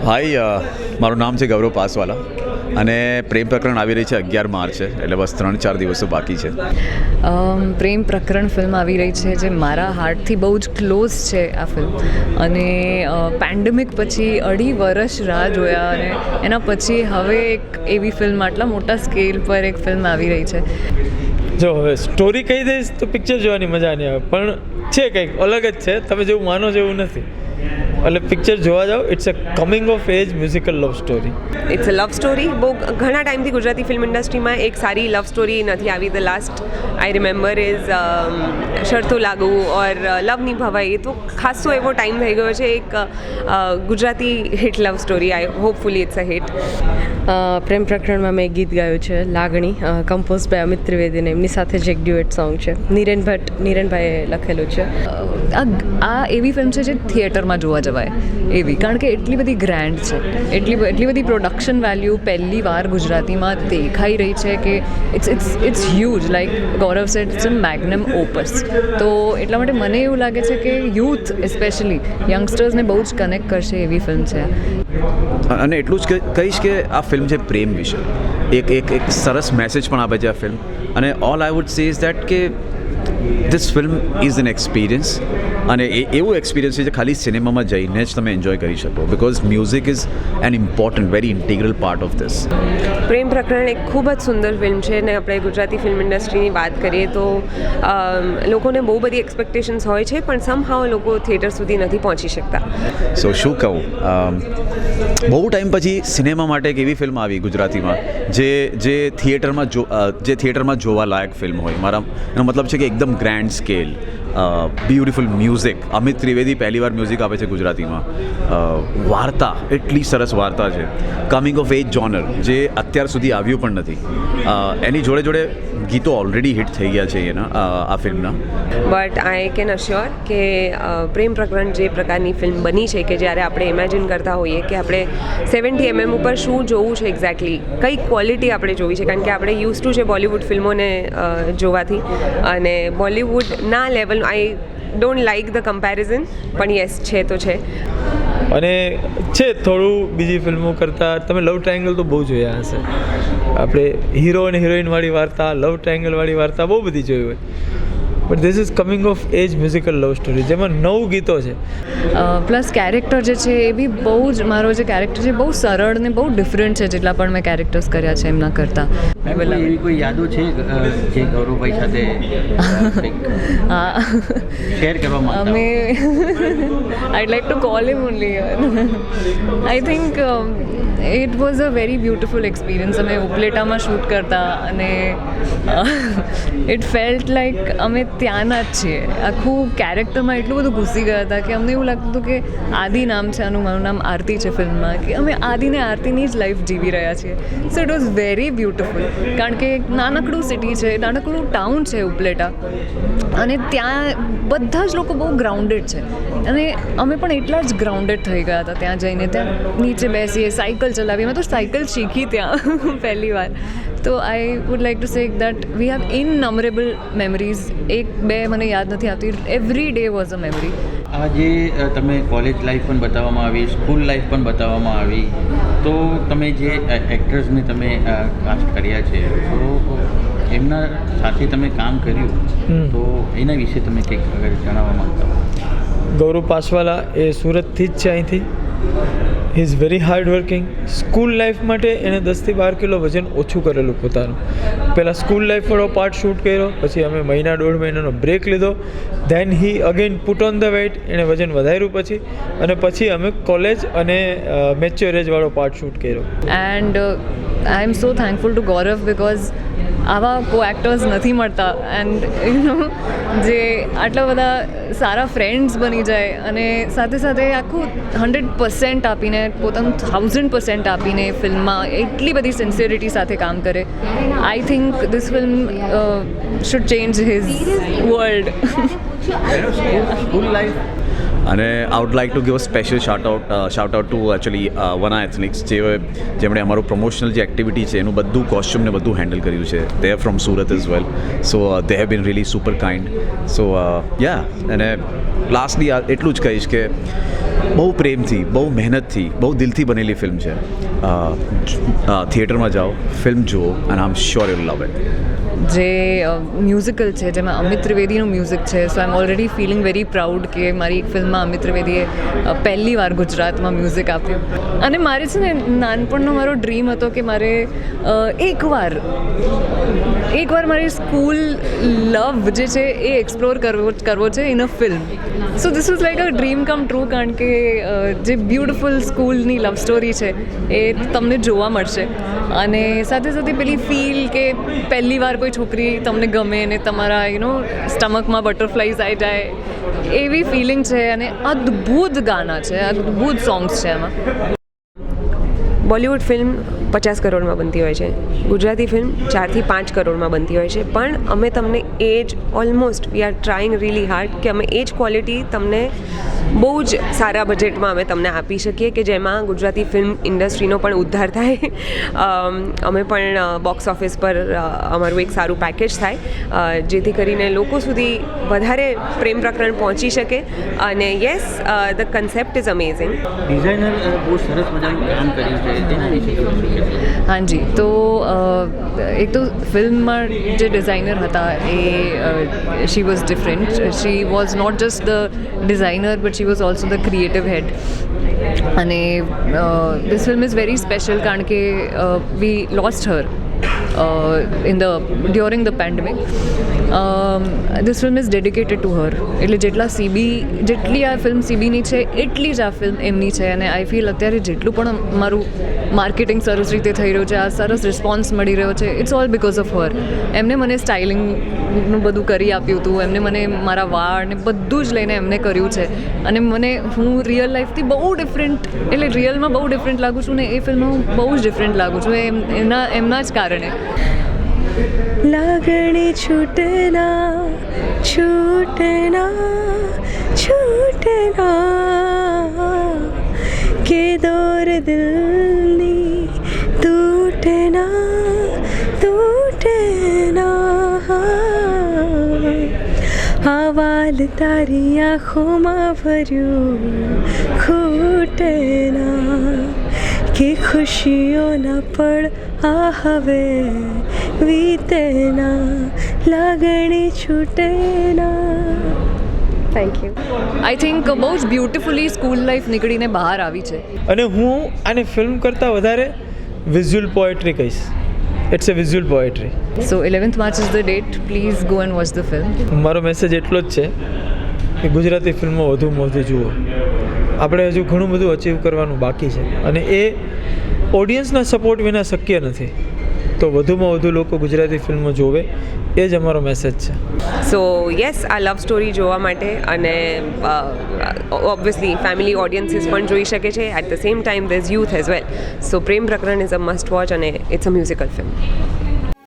હાય, મારું નામ છે ગૌરવ પાસવાલા અને પ્રેમ પ્રકરણ આવી રહી છે 11 માર્ચે, એટલે બસ 3-4 દિવસો બાકી છે. પ્રેમ પ્રકરણ ફિલ્મ આવી રહી છે જે મારા હાર્ટથી બહુ જ ક્લોઝ છે આ ફિલ્મ. અને પેન્ડેમિક પછી 2.5 વર્ષ રાહ જોયા અને એના પછી હવે એક એવી ફિલ્મ આટલા મોટા સ્કેલ પર એક ફિલ્મ આવી રહી છે. જો હવે સ્ટોરી કહી દઈશ તો પિક્ચર જોવાની મજા નહીં આવે, પણ છે કંઈક અલગ જ છે. તમે જેવું માનો છો એવું નથી, એટલે પિક્ચર જોવા જાઓ. It's a coming of age musical love story. It's a love story. બહુ ઘણા ટાઈમથી ગુજરાતી ફિલ્મ ઇન્ડસ્ટ્રીમાં એક સારી લવ સ્ટોરી નથી આવી. The last I remember is શરતો લાગુ ઓર લવ નિભાવાઈ. એ તો ખાસો એવો ટાઈમ થઈ ગયો છે. એક Gujarati hit love story. I hopefully it's a hit. પ્રેમ પ્રકરણમાં મેં ગીત ગાયું છે લાગણી, કમ્પોઝ બાય અમિત ત્રિવેદીને. એમની સાથે જ એક ડ્યુએટ સોંગ છે, નીરનભાઈએ લખેલું છે. આ એવી ફિલ્મ છે જે થિયેટરમાં જોવા જવાય એવી, કારણ કે એટલી બધી ગ્રેન્ડ છે, એટલી બધી પ્રોડક્શન વેલ્યુ પહેલી વાર ગુજરાતીમાં દેખાઈ રહી છે કે it's huge. Like Gaurav said, it's a magnum opus. તો એટલા માટે મને એવું લાગે છે કે યુથ સ્પેશિયલી યંગસ્ટર્સને બહુ જ કનેક્ટ કરશે એવી ફિલ્મ છે. અને એટલું જ કહીશ કે આ ફિલ્મ છે પ્રેમ વિશે, એક સરસ મેસેજ પણ આપે છે આ ફિલ્મ. અને all I would say is that કે this film is an experience. અને એવું એક્સપિરિયન્સ છે જે ખાલી સિનેમામાં જઈને જ તમે એન્જોય કરી શકો, because music is an important, very integral part of this. Prem Prakaran એક ખૂબ જ સુંદર ફિલ્મ છે. ને આપણે ગુજરાતી ફિલ્મ ઇન્ડસ્ટ્રીની વાત કરીએ તો લોકોને બહુ બધી એક્સપેક્ટેશન્સ હોય છે, પણ સમહાવ લોકો થિયેટર સુધી નથી પહોંચી શકતા. સો શું કહું, બહુ ટાઈમ પછી સિનેમા માટે એક એવી ફિલ્મ આવી ગુજરાતીમાં જે થિયેટરમાં જોવા લાયક ફિલ્મ હોય. એનો મતલબ છે કે એકદમ grand scale, beautiful music. Amit Trivedi પહેલીવાર મ્યુઝિક આપે છે ગુજરાતીમાં. વાર્તા, એટલી સરસ વાર્તા છે. કમિંગ ઓફ એજ જોનર જે અત્યાર સુધી આવ્યું પણ નથી. એની જોડે ગીતો ઓલરેડી હિટ થઈ ગયા છે આ ફિલ્મના. બટ આઈ કેન અશ્યોર કે પ્રેમ પ્રકરણ જે પ્રકારની ફિલ્મ બની છે, કે જ્યારે આપણે ઇમેજિન કરતા હોઈએ કે આપણે 70 mm ઉપર શું જોવું છે એક્ઝેક્ટલી, કઈ ક્વોલિટી આપણે જોવી છે, કારણ કે આપણે યુઝ ટુ છે બોલિવૂડ ફિલ્મોને જોવાથી, અને બોલિવૂડના level I don't like the comparison, પણ યસ છે તો છે. અને છે થોડું બીજી ફિલ્મો કરતાં. તમે લવ ટ્રાયેંગલ તો બહુ જોયા હશે. આપણે હીરો અને હિરોઈનવાળી વાર્તા, લવ ટ્રાયેંગલવાળી વાર્તા બહુ બધી જોઈ હોય. But this is coming of age musical love story, જેમાં 9 ગીતો છે. પ્લસ કેરેક્ટર જે છે એ બી બહુ જ, મારો જે કેરેક્ટર છે બહુ સરળ ને બહુ ડિફરન્ટ છે જેટલા પણ મેં કેરેક્ટર્સ કર્યા છે એમના કરતાં. એવી કોઈ યાદો છે જે ગૌરવભાઈ સાથે હા, શેર કરવા માંગતા અમે eyed like to call him only. I think it was a very beautiful experience. અમે ઉપલેટામાં શૂટ કરતા અને ઇટ ફેલ્ટ લાઈક અમે ત્યાંના જ છીએ. આખું કેરેક્ટરમાં એટલું બધું ઘૂસી ગયા હતા કે અમને એવું લાગતું હતું કે આદિ નામ છે આનું, મારું નામ આરતી છે ફિલ્મમાં, કે અમે આદિને આરતીની જ લાઈફ જીવી રહ્યા છીએ. So it was very beautiful, કારણ કે એક નાનકડું સિટી છે, નાનકડું ટાઉન છે ઉપલેટા, અને ત્યાં બધા જ લોકો બહુ ગ્રાઉન્ડેડ છે. અને અમે પણ એટલા જ ગ્રાઉન્ડેડ થઈ ગયા હતા ત્યાં જઈને. ત્યાં નીચે બેસીએ, સાયકલ ચલાવીએ. મેં તો સાયકલ શીખી ત્યાં પહેલી વાર. તો I would like to say that we have innumerable memories. 1-2 મને યાદ નથી આવતી. Every day was a memory. આ જે તમે કોલેજ લાઈફ પણ બતાવવામાં આવી, સ્કૂલ લાઈફ પણ બતાવવામાં આવી, તો તમે જે એક્ટર્સને તમે કાસ્ટ કર્યા છે, તો એમના સાથે તમે કામ કર્યું, તો એના વિશે તમે કંઈક અગર જણાવવા માંગતા હો. ગૌરવ પાસવાલા એ સુરતથી જ છે, અહીંથી. He is very hard working. School life માટે એણે 10-12 કિલો વજન ઓછું કરેલું પોતાનું. પહેલાં સ્કૂલ લાઈફવાળો પાર્ટ શૂટ કર્યો, પછી અમે 1-1.5 મહિનાનો બ્રેક લીધો. Then he again put on the weight. એણે વજન વધાર્યું પછી અમે કોલેજ અને મેચ્યોરેજવાળો પાર્ટ શૂટ કર્યો. And I am so thankful to Gaurav, because આવા કો એક્ટર્સ નથી મળતા. એન્ડ જે આટલા બધા સારા ફ્રેન્ડ્સ બની જાય અને સાથે સાથે આખું 100% આપીને, પોતાનું 1000% આપીને ફિલ્મમાં એટલી બધી સિન્સિયરિટી સાથે કામ કરે. I think this film should change his world. School life. અને I would like to give a special shout out to actually Vana Ethnics, જેમણે અમારું પ્રમોશનલ જે એક્ટિવિટી છે એનું બધું કોસ્ચ્યુમને બધું હેન્ડલ કર્યું છે. They are from Surat as well, so they have been really super kind. So yeah, અને લાસ્ટલી એટલું જ કહીશ કે બહુ પ્રેમથી, બહુ મહેનતથી, બહુ દિલથી બનેલી ફિલ્મ છે. થિયેટરમાં જાઓ, ફિલ્મ જુઓ, and I am sure you love it. જે મ્યુઝિકલ છે જેમાં અમિત ત્રિવેદીનું મ્યુઝિક છે, સો આઈ એમ ઓલરેડી ફિલિંગ વેરી પ્રાઉડ કે મારી એક ફિલ્મમાં અમિત ત્રિવેદીએ પહેલી વાર ગુજરાતમાં મ્યુઝિક આપ્યું. અને મારે છે ને નાનપણનો મારો ડ્રીમ હતો કે મારે એકવાર મારી સ્કૂલ લવ જે છે એ એક્સપ્લોર કરવો છે in a film. So this was like a dream come true, કારણ કે જે બ્યુટિફુલ સ્કૂલની લવ સ્ટોરી છે એ તમને જોવા મળશે. અને સાથે સાથે પેલી ફીલ કે પહેલી વાર કોઈ છોકરી તમને ગમે ને તમારા સ્ટમકમાં બટરફ્લાઈઝ આવી જાય, એવી ફિલિંગ છે. અને અદ્ભુત ગાના છે, અદ્ભુત સોંગ્સ છે એમાં. બોલિવૂડ ફિલ્મ 50 કરોડમાં બનતી હોય છે, ગુજરાતી ફિલ્મ 4 થી 5 કરોડમાં બનતી હોય છે, પણ અમે તમને એ જ almost we are trying really hard કે અમે એ જ ક્વોલિટી તમને બહુ જ સારા બજેટમાં અમે તમને આપી શકીએ કે જેમાં ગુજરાતી ફિલ્મ ઇન્ડસ્ટ્રીનો પણ ઉદ્ધાર થાય. અમે પણ બોક્સ ઓફિસ પર અમારું એક સારું પેકેજ થાય જેથી કરીને લોકો સુધી વધારે પ્રેમ પ્રકરણ પહોંચી શકે. અને yes, the concept is amazing. Designer બહુ સરસ મજાનું કામ કર્યું છે, તેના વિશે શું કહેશો? હાજી, તો એક તો ફિલ્મમાં જે ડિઝાઇનર હતા એ she was different. She was not just the designer but she was also the creative head. અને this film is very special કારણ કે we lost her during the pandemic. This film is dedicated to her. એટલે જેટલી આ film સીબીની છે એટલી જ આ ફિલ્મ એમની છે. અને આઈ ફીલ અત્યારે જેટલું પણ મારું માર્કેટિંગ સરસ રીતે થઈ રહ્યું છે, આ સરસ રિસ્પોન્સ મળી રહ્યો છે, it's all because of her. એમને મને સ્ટાઇલિંગનું બધું કરી આપ્યું હતું, એમને મને મારા વાળ ને બધું જ લઈને એમને કર્યું છે. અને હું રિયલ લાઈફથી બહુ ડિફરન્ટ, એટલે રિયલમાં બહુ ડિફરન્ટ લાગું છું ને એ ફિલ્મમાં બહુ જ ડિફરન્ટ લાગું છું એમના જ કારણે. લાગણી છૂટના છૂટના છૂટના કે દોર દિલની તૂટના તૂટના આવાલ તારી આંખોમાં ભર્યું ખૂટના કે ખુશીઓના પળ આ હવે વીતેના લાગણી છૂટેના. Thank you. આઈ થિંક બહુ જ બ્યુટિફુલી સ્કૂલ લાઈફ નીકળીને બહાર આવી છે. અને હું આને ફિલ્મ કરતાં વધારે વિઝ્યુઅલ પોએટ્રી કહીશ. It's a visual poetry. So 11th March is the date. Please go and watch the film. મારો મેસેજ એટલો જ છે કે ગુજરાતી ફિલ્મો વધુમાં વધુ જુઓ. આપણે હજુ ઘણું બધું અચીવ કરવાનું બાકી છે અને એ ઓડિયન્સના સપોર્ટ વિના શક્ય નથી. તો વધુમાં વધુ લોકો ગુજરાતી ફિલ્મો જોવે, એ જ અમારો મેસેજ છે. સો યસ, આ લવ સ્ટોરી જોવા માટે અને ઓબ્વિયસલી ફેમિલી ઓડિયન્સીસ પણ જોઈ શકે છે. At the same time there is youth as well. So Prem Prakaran is a must watch અને ઇટ્સ અ મ્યુઝિકલ ફિલ્મ.